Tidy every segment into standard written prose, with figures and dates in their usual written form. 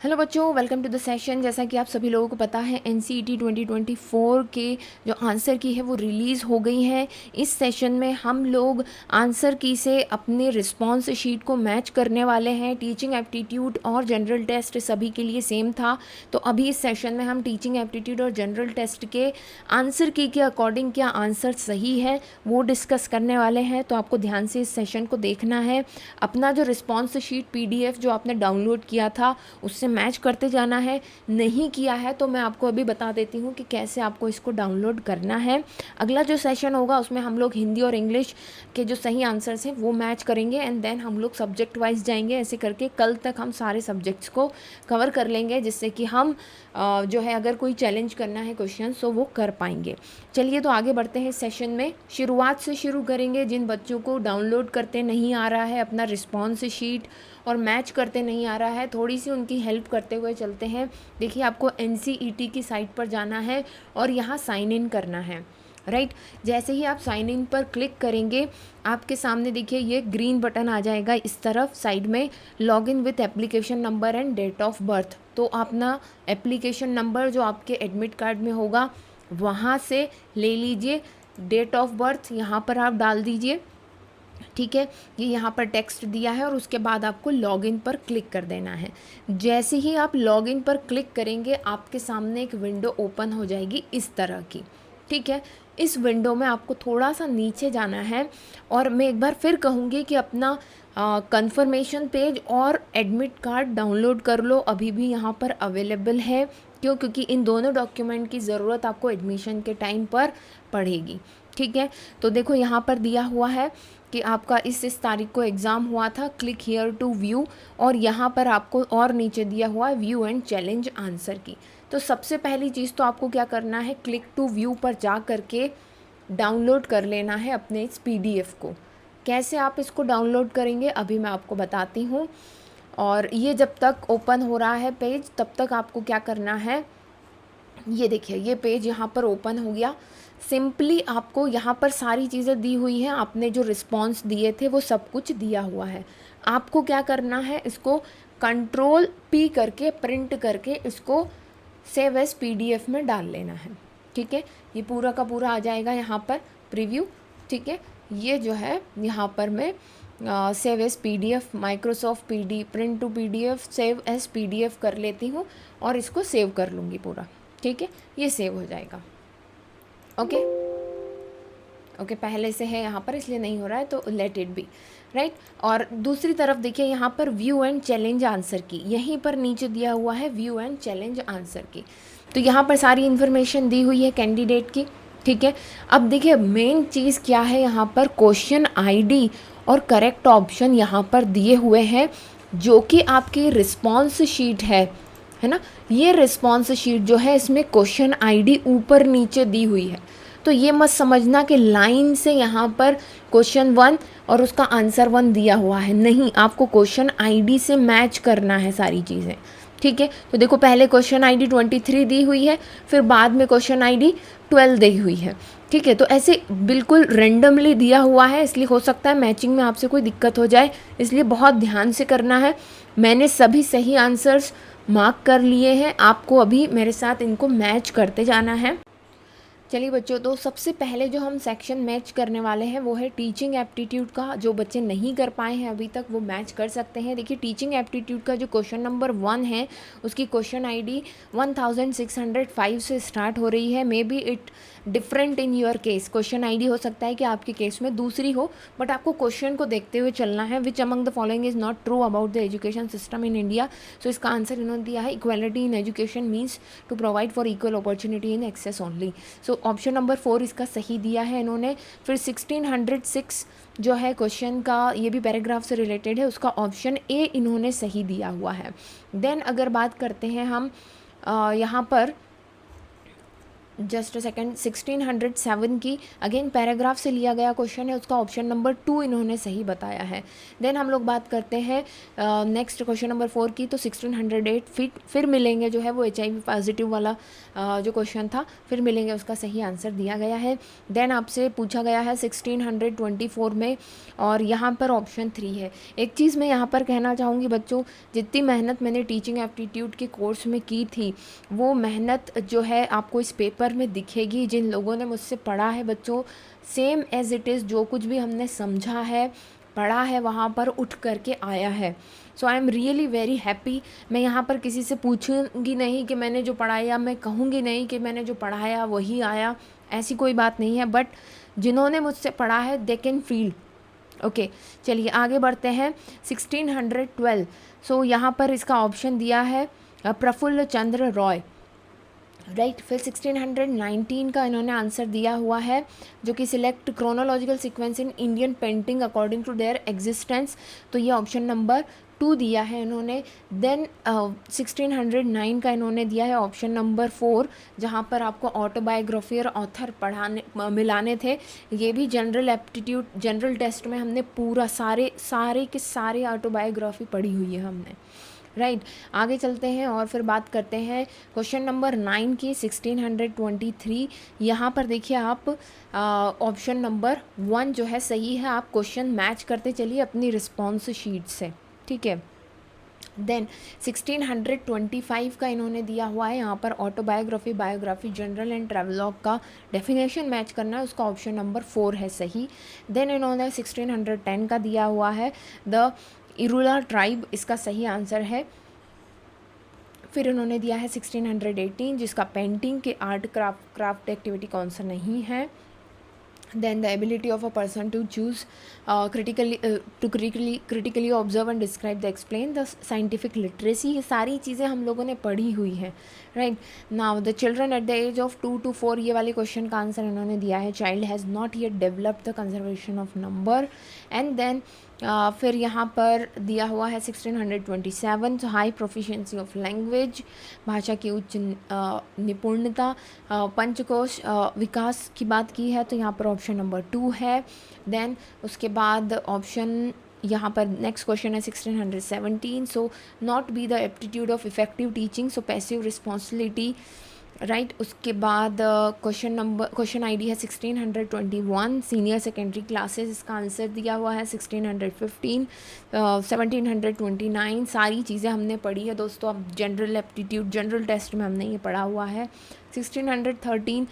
Hello बच्चों, welcome to the session. जैसा कि आप सभी लोगों को पता है एनसीईटी 2024 के जो आंसर की है वो रिलीज़ हो गई है। इस सेशन में हम लोग आंसर की से अपने रिस्पॉन्स शीट को मैच करने वाले हैं। टीचिंग एप्टीट्यूड और जनरल टेस्ट सभी के लिए सेम था, तो अभी इस सेशन में हम टीचिंग एप्टीट्यूड और जनरल टेस्ट के आंसर की के अकॉर्डिंग क्या आंसर सही है वो डिस्कस करने वाले हैं। तो आपको ध्यान से इस सेशन को देखना है। अपना जो रिस्पॉन्स शीट PDF जो आपने डाउनलोड किया था उससे मैच करते जाना है। नहीं किया है तो मैं आपको अभी बता देती हूँ कि कैसे आपको इसको डाउनलोड करना है। अगला जो सेशन होगा उसमें हम लोग हिंदी और इंग्लिश के जो सही आंसर्स हैं वो मैच करेंगे एंड देन हम लोग सब्जेक्ट वाइज जाएंगे। ऐसे करके कल तक हम सारे सब्जेक्ट्स को कवर कर लेंगे, जिससे कि हम जो है अगर कोई चैलेंज करना है क्वेश्चन तो वो कर पाएंगे। चलिए तो आगे बढ़ते हैं सेशन में। शुरुआत से शुरू करेंगे। जिन बच्चों को डाउनलोड करते नहीं आ रहा है अपना रिस्पॉन्स शीट और मैच करते नहीं आ रहा है, थोड़ी सी उनकी हेल्प करते हुए चलते हैं। देखिए, आपको NCET की साइट पर जाना है और यहाँ साइन इन करना है, राइट। जैसे ही आप साइन इन पर क्लिक करेंगे आपके सामने देखिए ये ग्रीन बटन आ जाएगा इस तरफ साइड में, log in with application number and date of birth. तो अपना एप्लीकेशन नंबर जो आपके एडमिट कार्ड में होगा वहाँ से ले लीजिए, डेट ऑफ बर्थ यहाँ पर आप डाल दीजिए, ठीक है। ये यहाँ पर टेक्स्ट दिया है और उसके बाद आपको लॉगिन पर क्लिक कर देना है। जैसे ही आप लॉगिन पर क्लिक करेंगे आपके सामने एक विंडो ओपन हो जाएगी इस तरह की, ठीक है। इस विंडो में आपको थोड़ा सा नीचे जाना है और मैं एक बार फिर कहूँगी कि अपना कंफर्मेशन पेज और एडमिट कार्ड डाउनलोड कर लो, अभी भी यहाँ पर अवेलेबल है। क्योंकि इन दोनों डॉक्यूमेंट की ज़रूरत आपको एडमिशन के टाइम पर पड़ेगी, ठीक है। तो देखो यहाँ पर दिया हुआ है कि आपका इस तारीख को एग्ज़ाम हुआ था, क्लिक हियर टू व्यू, और यहाँ पर आपको और नीचे दिया हुआ है व्यू एंड चैलेंज आंसर की। तो सबसे पहली चीज़ तो आपको क्या करना है, क्लिक टू व्यू पर जा करके डाउनलोड कर लेना है अपने इस PDF को। कैसे आप इसको डाउनलोड करेंगे अभी मैं आपको बताती हूँ। और ये जब तक ओपन हो रहा है पेज तब तक आपको क्या करना है, ये देखिए ये पेज यहाँ पर ओपन हो गया। सिंपली आपको यहाँ पर सारी चीज़ें दी हुई हैं, आपने जो रिस्पॉन्स दिए थे वो सब कुछ दिया हुआ है। आपको क्या करना है, इसको Ctrl+P करके प्रिंट करके इसको सेव एज PDF में डाल लेना है, ठीक है। ये पूरा का पूरा आ जाएगा यहाँ पर प्रीव्यू, ठीक है। ये जो है यहाँ पर मैं save as PDF Microsoft print to PDF save as PDF कर लेती हूँ और इसको सेव कर लूँगी पूरा, ठीक है। ये सेव हो जाएगा, ओके ओके। पहले से है यहाँ पर इसलिए नहीं हो रहा है तो लेट इट बी, राइट। और दूसरी तरफ देखिए यहाँ पर व्यू एंड चैलेंज आंसर की, यहीं पर नीचे दिया हुआ है व्यू एंड चैलेंज आंसर की। तो यहाँ पर सारी इन्फॉर्मेशन दी हुई है कैंडिडेट की, ठीक है। अब देखिए मेन चीज़ क्या है, यहाँ पर क्वेश्चन ID और करेक्ट ऑप्शन यहाँ पर दिए हुए हैं जो कि आपकी रिस्पॉन्स शीट है ना। ये रिस्पॉन्स शीट जो है इसमें क्वेश्चन ID ऊपर नीचे दी हुई है। तो ये मत समझना कि लाइन से यहाँ पर क्वेश्चन 1 और उसका आंसर 1 दिया हुआ है, नहीं, आपको क्वेश्चन ID से मैच करना है सारी चीज़ें, ठीक है। तो देखो पहले क्वेश्चन ID 23 दी हुई है, फिर बाद में क्वेश्चन ID 12 दी हुई है, ठीक है। तो ऐसे बिल्कुल रेंडमली दिया हुआ है, इसलिए हो सकता है मैचिंग में आपसे कोई दिक्कत हो जाए, इसलिए बहुत ध्यान से करना है। मैंने सभी सही आंसर्स मार्क कर लिए हैं, आपको अभी मेरे साथ इनको मैच करते जाना है। चलिए बच्चों, तो सबसे पहले जो हम सेक्शन मैच करने वाले हैं वो है टीचिंग एप्टीट्यूड का। जो बच्चे नहीं कर पाए हैं अभी तक वो मैच कर सकते हैं। देखिए टीचिंग एप्टीट्यूड का जो क्वेश्चन नंबर 1 है उसकी क्वेश्चन ID 1605 से स्टार्ट हो रही है। May be it different in your case, question ID हो सकता है कि आपके केस में दूसरी हो, बट आपको क्वेश्चन को देखते हुए चलना है। Which among the following is not true about the education system in India. So इसका आंसर इन्होंने दिया है equality in education means to provide for equal opportunity in access only. So option number 4 इसका सही दिया है इन्होंने। फिर 1606 जो है क्वेश्चन का, ये भी पैराग्राफ से रिलेटेड है, उसका ऑप्शन A इन्होंने सही दिया हुआ है। देन अगर बात करते हैं हम यहाँ पर जस्ट अ सेकेंड, 1607 की अगेन पैराग्राफ से लिया गया क्वेश्चन है, उसका ऑप्शन नंबर 2 इन्होंने सही बताया है। देन हम लोग बात करते हैं नेक्स्ट क्वेश्चन नंबर 4 की। तो 1608 फिर मिलेंगे जो है वो HIV पॉजिटिव वाला जो क्वेश्चन था, फिर मिलेंगे, उसका सही आंसर दिया गया है। देन आपसे पूछा गया है 1624 में, और यहाँ पर ऑप्शन 3 है। एक चीज़ मैं यहाँ पर कहना चाहूँगी बच्चों, जितनी मेहनत मैंने टीचिंग एप्टीट्यूड के कोर्स में की थी, वो मेहनत जो है आपको इस पेपर में दिखेगी। जिन लोगों ने मुझसे पढ़ा है बच्चों, सेम एज़ इट इज़ जो कुछ भी हमने समझा है, पढ़ा है, वहाँ पर उठ करके आया है। So I am really very happy. मैं यहाँ पर किसी से पूछूंगी नहीं कि मैंने जो पढ़ाया, मैं कहूँगी नहीं कि मैंने जो पढ़ाया वही आया, ऐसी कोई बात नहीं है। बट जिन्होंने मुझसे पढ़ा है दे कैन फील। ओके, चलिए आगे बढ़ते हैं। 1612, सो यहाँ पर इसका ऑप्शन दिया है प्रफुल्ल चंद्र रॉय, राइट। फिर 1619 का इन्होंने आंसर दिया हुआ है, जो कि select chronological sequence in Indian painting according to their existence, तो ये ऑप्शन नंबर 2 दिया है इन्होंने। देन 1609 का इन्होंने दिया है ऑप्शन नंबर 4, जहाँ पर आपको ऑटोबायोग्राफी और ऑथर पढ़ाने मिलाने थे। ये भी जनरल एप्टीट्यूड जनरल टेस्ट में हमने पूरा सारे के सारे ऑटोबायोग्राफी पढ़ी हुई है हमने, राइट। आगे चलते हैं और फिर बात करते हैं क्वेश्चन नंबर 9 की। 1623, यहाँ पर देखिए आप ऑप्शन नंबर 1 जो है सही है। आप क्वेश्चन मैच करते चलिए अपनी रिस्पॉन्स शीट से, ठीक है। देन 1625 का इन्होंने दिया हुआ है, यहाँ पर autobiography, biography, general and travelogue का डेफिनेशन मैच करना है, उसका ऑप्शन नंबर 4 है सही। देन इन्होंने 1610 का दिया हुआ है द इरुला ट्राइब, इसका सही आंसर है। फिर इन्होंने दिया है 1618, जिसका पेंटिंग के आर्ट क्राफ्ट एक्टिविटी कौन सा नहीं है। Then the ability of a person to choose critically observe and describe the explain the scientific literacy, ये सारी चीज़ें हम लोगों ने पढ़ी हुई है, right. Now the children at the age of 2 to 4, ये वाले क्वेश्चन का आंसर इन्होंने दिया है child has not yet developed the conservation of number. And then फिर यहाँ पर दिया हुआ है 1627, हाई प्रोफिशिएंसी ऑफ लैंग्वेज, भाषा की उच्च निपुणता, पंचकोश विकास की बात की है, तो यहाँ पर ऑप्शन नंबर 2 है। देन उसके बाद ऑप्शन यहाँ पर नेक्स्ट क्वेश्चन है 1617, so not be the aptitude of effective teaching, so passive responsibility, right. उसके बाद क्वेश्चन आईडी है 1621, सीनियर सेकेंडरी क्लासेस, इसका आंसर दिया हुआ है 1615, 1729, सारी चीज़ें हमने पढ़ी है दोस्तों। अब जनरल एप्टीट्यूड जनरल टेस्ट में हमने ये पढ़ा हुआ है। 1613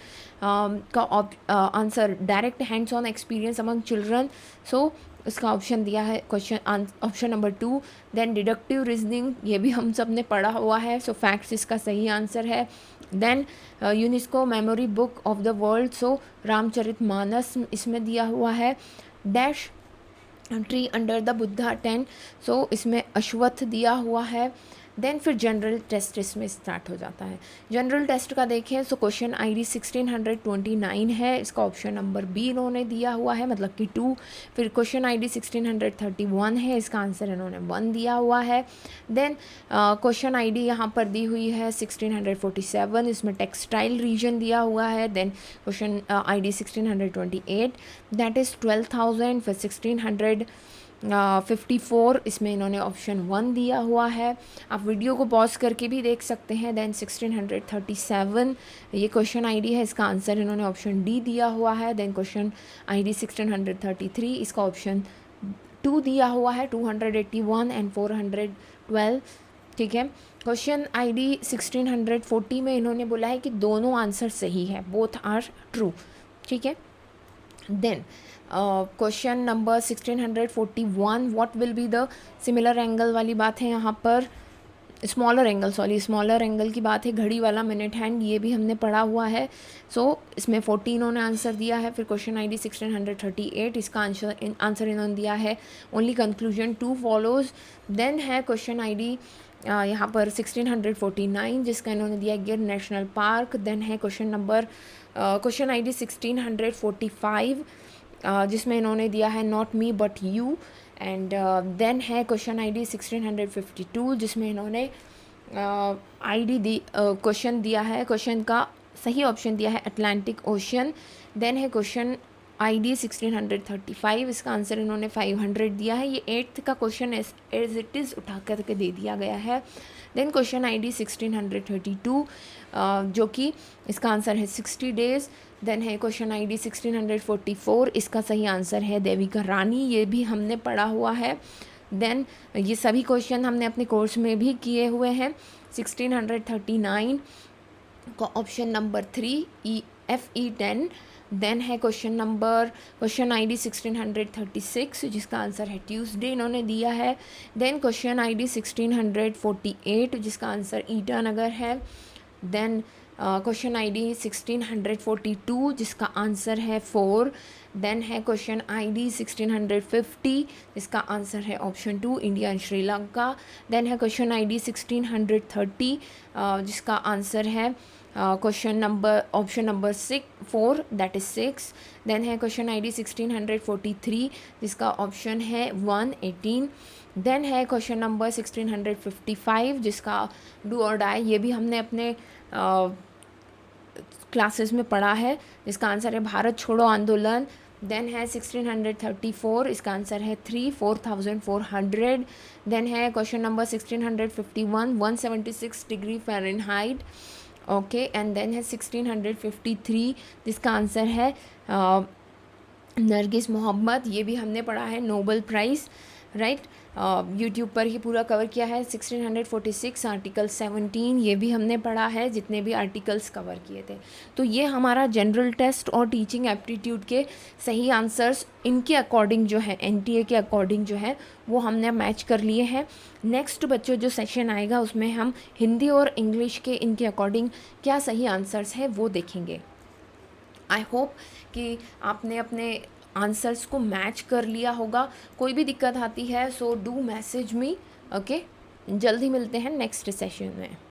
का answer direct hands on experience among children, so इसका ऑप्शन दिया है question option number 2। Then deductive reasoning, ये भी हम सब ने पढ़ा हुआ है, सो फैक्ट्स इसका सही आंसर है। Then UNESCO memory book of the world, so Ramcharitmanas इसमें दिया हुआ है। Dash tree under the Buddha 10, so इसमें अश्वत्थ दिया हुआ है। देन फिर जनरल टेस्ट इसमें स्टार्ट हो जाता है। जनरल टेस्ट का देखें सो क्वेश्चन आईडी 1629 है, इसका ऑप्शन नंबर बी इन्होंने दिया हुआ है, मतलब कि 2। फिर क्वेश्चन आईडी 1631 है, इसका आंसर इन्होंने 1 दिया हुआ है। देन क्वेश्चन आईडी यहाँ पर दी हुई है 1647, इसमें टेक्सटाइल रीजन दिया हुआ है। Then question ID 1628, that is 12,000। फिर 1654, इसमें इन्होंने ऑप्शन 1 दिया हुआ है। आप वीडियो को पॉज करके भी देख सकते हैं। देन 1637, ये क्वेश्चन आईडी है, इसका आंसर इन्होंने ऑप्शन डी दिया हुआ है। देन क्वेश्चन आईडी 1633, इसका ऑप्शन 2 दिया हुआ है, 281 एंड 412, ठीक है। क्वेश्चन आईडी 1640 में इन्होंने बोला है कि दोनों आंसर सही है, बोथ आर ट्रू, ठीक है। Then question number 1641, what will be the similar angle वाली बात है यहाँ पर, स्मॉलर एंगल की बात है। घड़ी वाला मिनट हैंड, ये भी हमने पढ़ा हुआ है, सो इसमें 14 इन्होंने आंसर दिया है। फिर क्वेश्चन आईडी 1638, इसका आंसर इन्होंने दिया है ओनली कंक्लूजन 2 फॉलोज। देन है क्वेश्चन आईडी यहाँ पर 1649, जिसका इन्होंने दिया गिर नेशनल पार्क। देन है क्वेश्चन आईडी 1645, जिसमें इन्होंने दिया है not me but you. And then है क्वेश्चन आईडी 1652, जिसमें इन्होंने क्वेश्चन दिया है, क्वेश्चन का सही ऑप्शन दिया है अटलांटिक ओशन। देन है क्वेश्चन आईडी 1635, इसका आंसर इन्होंने 500 दिया है। ये 8th का क्वेश्चन एज इट इज़ उठा करके दे दिया गया है। देन क्वेश्चन आईडी 1632, जो कि इसका आंसर है 60 डेज़। देन है क्वेश्चन आईडी 1644, इसका सही आंसर है देविका रानी, ये भी हमने पढ़ा हुआ है। देन ये सभी क्वेश्चन हमने अपने कोर्स में भी किए हुए हैं। 1639 का ऑप्शन नंबर 3 FE10। देन है क्वेश्चन आईडी 1636, जिसका आंसर है ट्यूसडे इन्होंने दिया है। देन क्वेश्चन आईडी 1648, जिसका आंसर ईटानगर है। देन क्वेश्चन आईडी 1642, जिसका आंसर है 4। देन है क्वेश्चन आईडी 1650, जिसका आंसर है option 2 India and Sri Lanka. Then है क्वेश्चन आईडी 1630, जिसका आंसर है option number 4 that is 6। Then है क्वेश्चन आईडी 1643, जिसका ऑप्शन है 118। देन है क्वेश्चन नंबर 1655, जिसका डू और डाई, ये भी हमने अपने क्लासेस में पढ़ा है, जिसका आंसर है भारत छोड़ो आंदोलन। देन है 1634, इसका आंसर है 4400। देन है question number 1651, 176 degree Fahrenheit. Okay, and then है 1653, जिसका आंसर है नरगिस मोहम्मद, ये भी हमने पढ़ा है, नोबेल प्राइज़, राइट। यूट्यूब पर ही पूरा कवर किया है। 1646 आर्टिकल 17, ये भी हमने पढ़ा है, जितने भी आर्टिकल्स कवर किए थे। तो ये हमारा जनरल टेस्ट और टीचिंग एप्टीट्यूड के सही आंसर्स इनके अकॉर्डिंग जो है, NTA के अकॉर्डिंग जो है वो हमने मैच कर लिए हैं। नेक्स्ट बच्चों जो सेशन आएगा उसमें हम हिंदी और इंग्लिश के इनके अकॉर्डिंग क्या सही आंसर्स है वो देखेंगे। आई होप कि आपने अपने आंसर्स को मैच कर लिया होगा। कोई भी दिक्कत आती है so do message me, okay. जल्दी मिलते हैं नेक्स्ट सेशन में।